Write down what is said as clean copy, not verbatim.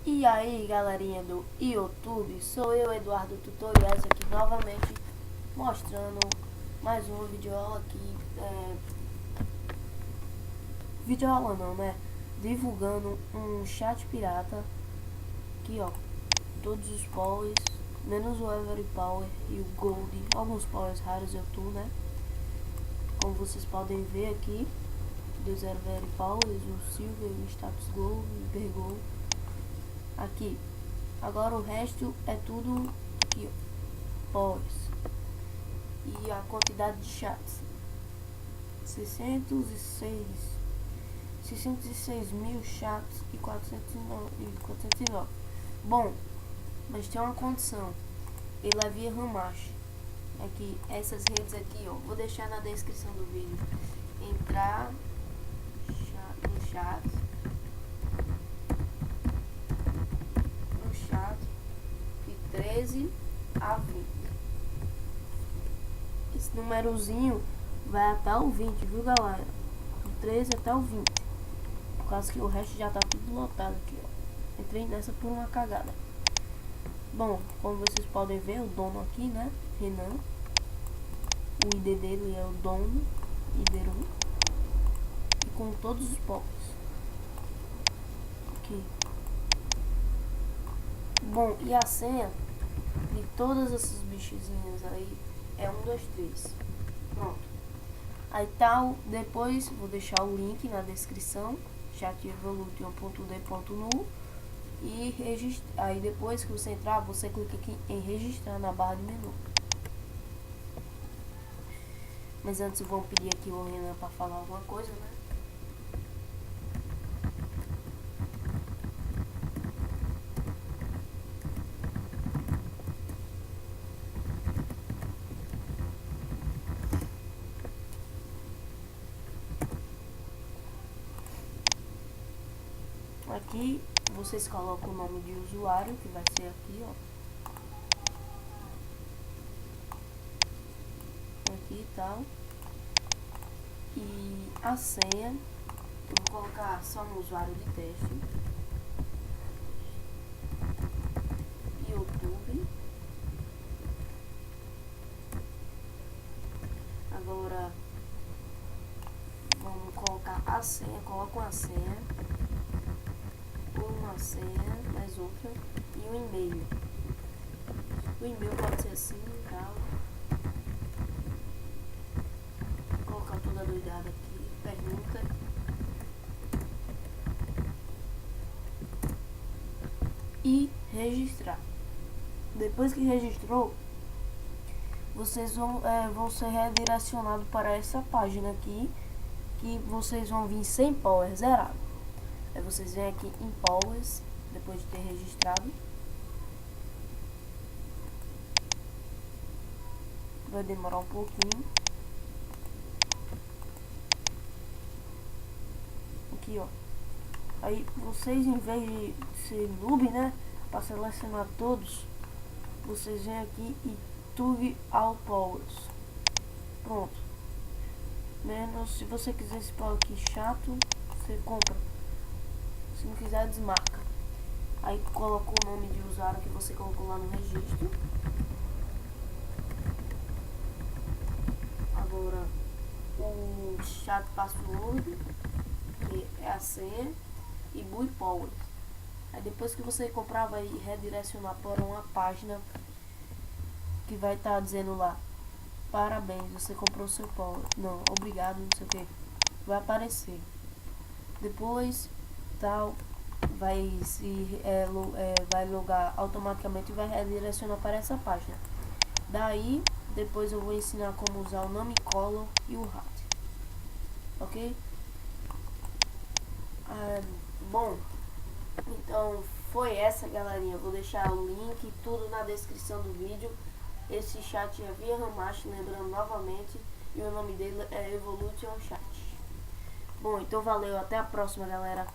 E aí, galerinha do YouTube, sou eu, Eduardo Tutoriais, aqui novamente mostrando mais uma videoaula aqui, videoaula não, né? Divulgando um chat pirata, aqui ó, todos os powers, menos o Every Power e o Gold, alguns powers raros eu tô, né? Como vocês podem ver aqui, dos Every Powers, o Silver, o Status Gold, o Hyper Gold. Aqui, agora o resto é tudo aqui, ó, powers. E a quantidade de chats, 606 mil chats e 409. Bom, mas tem uma condição, ele é via Hamashi. Aqui, essas redes aqui, ó, vou deixar na descrição do vídeo. Entrar no chat de 13 a 20. Esse númerozinho vai até o 20, viu, galera? Do 13 até o 20. Por causa que o resto já tá tudo lotado aqui, ó. Entrei nessa por uma cagada. Bom, como vocês podem ver, o dono aqui, né? Renan. O ID dele é o dono, Iberu. E com todos os povos. Aqui. Bom, e a senha de todas essas bichezinhas aí é 1, 2, 3. Pronto. Aí tal, depois vou deixar o link na descrição, chatevolution.d.nu, e aí depois que você entrar, você clica aqui em registrar na barra de menu. Mas antes vamos pedir aqui o Renan para falar alguma coisa, né? Aqui vocês colocam o nome de usuário, que vai ser aqui, ó. Aqui e tal. E a senha, eu vou colocar só no usuário de teste. YouTube. Agora vamos colocar a senha, coloco uma senha. Uma senha, mais outra, e um e-mail. O e-mail pode ser assim e tal. Vou colocar toda doidada aqui, pergunta. E registrar. Depois que registrou, vocês vão ser redirecionados para essa página aqui, que vocês vão vir sem power zerado. Aí vocês vêm aqui em powers, depois de ter registrado. Vai demorar um pouquinho. Aqui, ó. Aí vocês, em vez de ser noob, né, para selecionar todos, vocês vêm aqui e tug all powers. Pronto. Menos, se você quiser esse power aqui chato, você compra. Se não quiser, desmarca. Aí coloca o nome de usuário que você colocou lá no registro. Agora o chat password, que é a senha, e buy power. Aí depois que você comprar, vai redirecionar para uma página que vai estar dizendo lá: parabéns, você comprou seu power. Não, obrigado, não sei o que. Vai aparecer. Depois tal, vai logar automaticamente e vai redirecionar para essa página. Daí depois eu vou ensinar como usar o Namicolor e o RAT, ok? Bom, então foi essa, galerinha. Vou deixar o link tudo na descrição do vídeo. Esse chat é via Hamashi, lembrando novamente, e o nome dele é Evolution Chat. Bom, então valeu, até a próxima, galera.